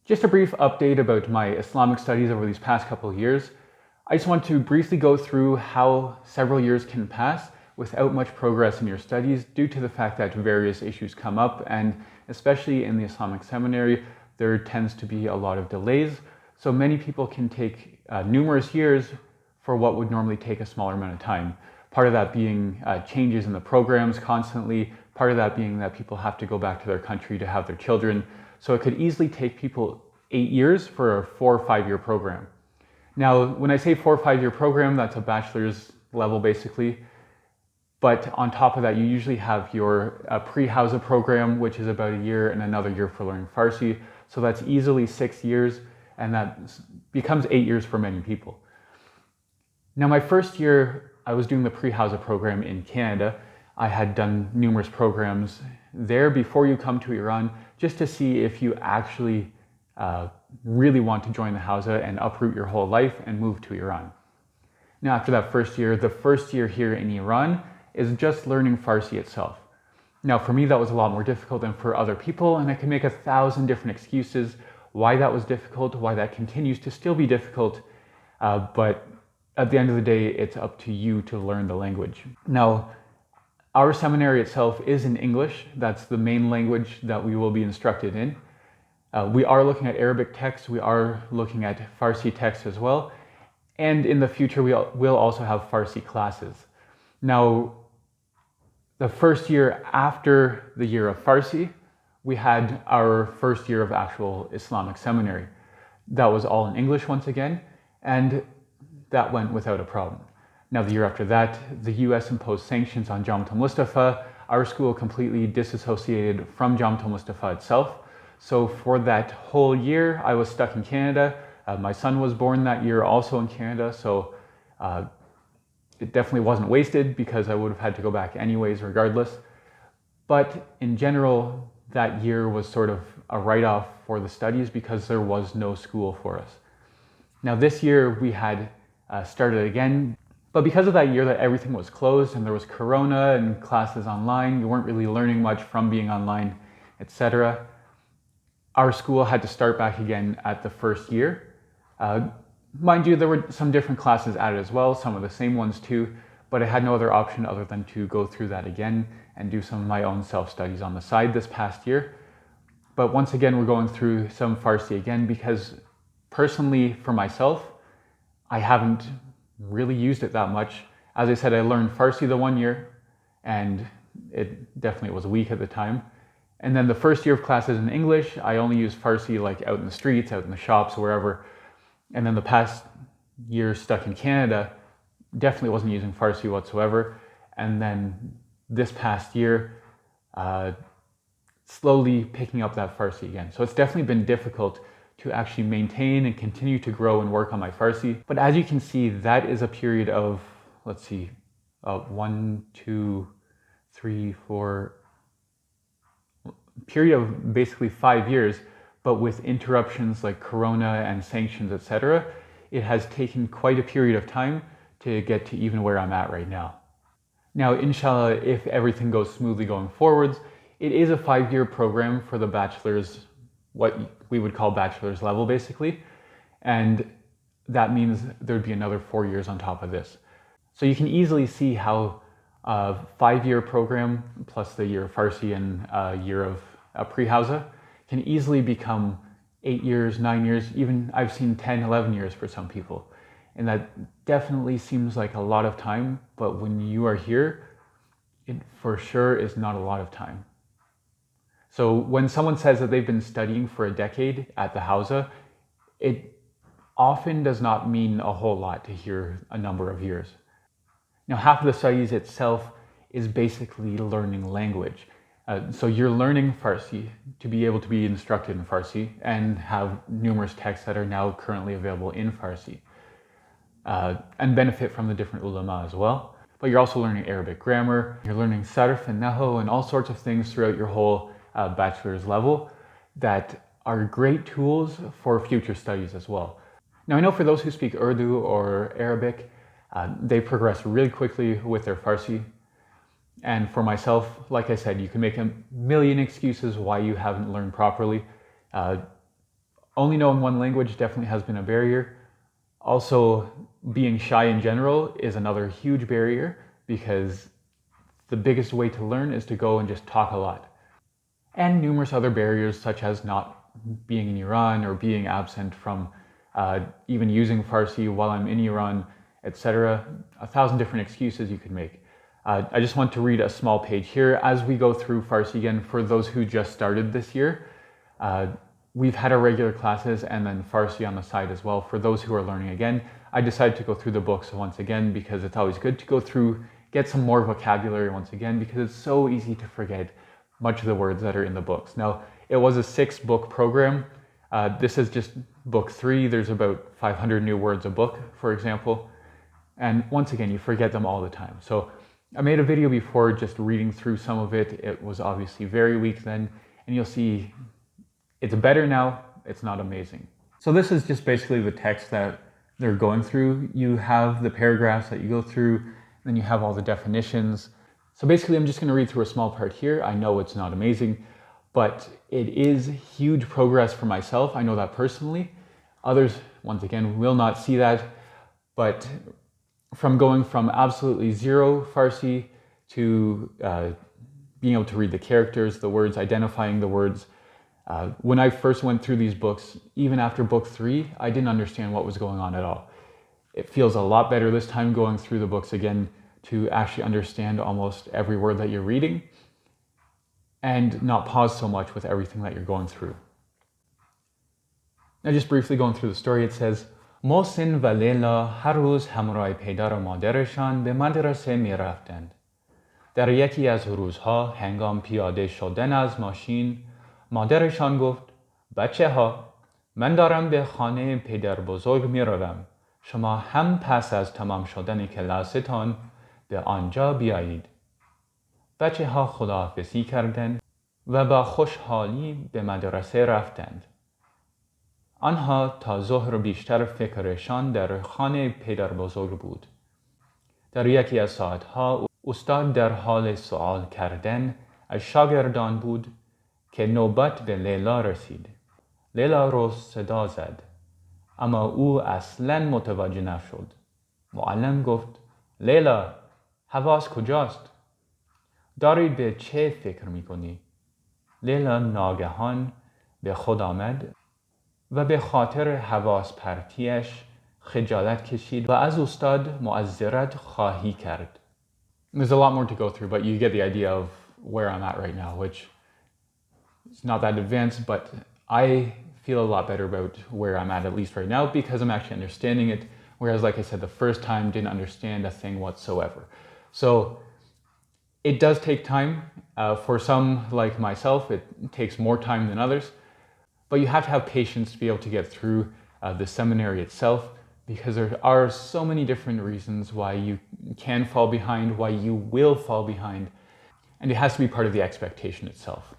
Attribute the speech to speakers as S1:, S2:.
S1: Just a brief update about my Islamic studies over these past couple of years. I just want to briefly go through how several years can pass without much progress in your studies due to the fact that various issues come up, and especially in the Islamic Seminary, there tends to be a lot of delays. So many people can take numerous years for what would normally take a smaller amount of time. Part of that being changes in the programs constantly, part of that being that people have to go back to their country to have their children. So it could easily take people 8 years for a 4 or 5 year program. Now, when I say 4 or 5 year program, that's a bachelor's level basically. But on top of that, you usually have your pre-hawza program, which is about a year, and another year for learning Farsi. So that's easily 6 years, and that becomes 8 years for many people. Now, my first year, I was doing the pre-hawza program in Canada. I had done numerous programs there before you come to Iran, just to see if you actually really want to join the hawza and uproot your whole life and move to Iran. Now, after that first year, the first year here in Iran is just learning Farsi itself. Now, for me, that was a lot more difficult than for other people, and I can make 1,000 different excuses why that was difficult, why that continues to still be difficult, but at the end of the day, it's up to you to learn the language. Now, our seminary itself is in English. That's the main language that we will be instructed in. We are looking at Arabic texts. We are looking at Farsi texts as well. And in the future, we will also have Farsi classes. Now, the first year after the year of Farsi, we had our first year of actual Islamic seminary. That was all in English once again, and that went without a problem. Now, the year after that, the US imposed sanctions on Jamiat al-Mustafa. Our school completely disassociated from Jamiat al-Mustafa itself. So for that whole year, I was stuck in Canada. My son was born that year also in Canada, so it definitely wasn't wasted because I would have had to go back anyways regardless. But in general, that year was sort of a write-off for the studies because there was no school for us. Now this year we had started again, but because of that year that everything was closed and there was Corona and classes online, you weren't really learning much from being online, etc. Our school had to start back again at the first year. Mind you, there were some different classes added as well, some of the same ones too, but I had no other option other than to go through that again and do some of my own self-studies on the side this past year. But once again, we're going through some Farsi again because personally, for myself, I haven't really used it that much. As I said, I learned Farsi the 1 year, and it definitely was weak at the time. And then the first year of classes in English, I only used Farsi like out in the streets, out in the shops, wherever. And then the past year stuck in Canada, definitely wasn't using Farsi whatsoever. And then this past year, slowly picking up that Farsi again. So it's definitely been difficult to actually maintain and continue to grow and work on my Farsi. But as you can see, that is a period of, let's see, 1, 2, 3, 4, period of basically 5 years, but with interruptions like Corona and sanctions, etc., it has taken quite a period of time to get to even where I'm at right now. Now, inshallah, if everything goes smoothly going forwards, it is a 5-year program for the bachelor's, what we would call bachelor's level basically, and that means there'd be another 4 years on top of this. So you can easily see how a 5-year program plus the year of Farsi and a year of pre-hawza can easily become 8 years, 9 years, even I've seen 10, 11 years for some people. And that definitely seems like a lot of time, but when you are here, it for sure is not a lot of time. So when someone says that they've been studying for a decade at the hawza, it often does not mean a whole lot to hear a number of years. Now, half of the studies itself is basically learning language. So you're learning Farsi to be able to be instructed in Farsi and have numerous texts that are now currently available in Farsi and benefit from the different ulama as well. But you're also learning Arabic grammar, you're learning sarf and nahu and all sorts of things throughout your whole bachelor's level that are great tools for future studies as well. Now, I know for those who speak Urdu or Arabic, they progress really quickly with their Farsi. And for myself, like I said, you can make a million excuses why you haven't learned properly. Only knowing one language definitely has been a barrier. Also, being shy in general is another huge barrier because the biggest way to learn is to go and just talk a lot. And numerous other barriers such as not being in Iran or being absent from even using Farsi while I'm in Iran, etc. 1,000 different excuses you could make. I just want to read a small page here as we go through Farsi again for those who just started this year. We've had our regular classes and then Farsi on the side as well. For those who are learning again, I decided to go through the books once again because it's always good to go through, get some more vocabulary once again because it's so easy to forget much of the words that are in the books. Now, it was a 6-book program. This is just book 3. There's about 500 new words a book, for example. And once again, you forget them all the time. So I made a video before just reading through some of it. It was obviously very weak then, and you'll see it's better now. It's not amazing. So this is just basically the text that they're going through. You have the paragraphs that you go through, then you have all the definitions. So basically, I'm just going to read through a small part here. I know it's not amazing, but it is huge progress for myself. I know that personally. Others, once again, will not see that. But from going from absolutely zero Farsi to being able to read the characters, the words, identifying the words. When I first went through these books, even after book 3, I didn't understand what was going on at all. It feels a lot better this time going through the books again to actually understand almost every word that you're reading and not pause so much with everything that you're going through. Now just briefly going through the story, it says, محسن و لیلا هر روز همراه پدر و مادرشان به مدرسه می رفتند. در یکی از روزها هنگام پیاده شدن از ماشین مادرشان گفت بچه ها من دارم به خانه پدر بزرگ می روم. شما هم پس از تمام شدن کلاستان به آنجا بیایید. بچه ها خداحافظی کردند و با خوشحالی به مدرسه رفتند. آنها تا ظهر بیشتر فکرشان در خانه پدر بزرگ بود. در یکی از ساعتها استاد در حال سوال کردن از شاگردان بود که نوبت به لیلا رسید. لیلا رو صدا زد اما او اصلاً متوجه نشد. معلم گفت لیلا حواس کجاست؟ داری به چه فکر میکنی؟ لیلا ناگهان به خود آمد و به خاطر حواس پرتیش خجالت کشید و از استاد معذرت خواهی کرد. There's a lot more to go through, but you get the idea of where I'm at right now, which is not that advanced, but I feel a lot better about where I'm at least right now, because I'm actually understanding it, whereas like I said, the first time didn't understand a thing whatsoever. So it does take time. For some like myself, it takes more time than others. But you have to have patience to be able to get through the seminary itself, because there are so many different reasons why you can fall behind, why you will fall behind, and it has to be part of the expectation itself.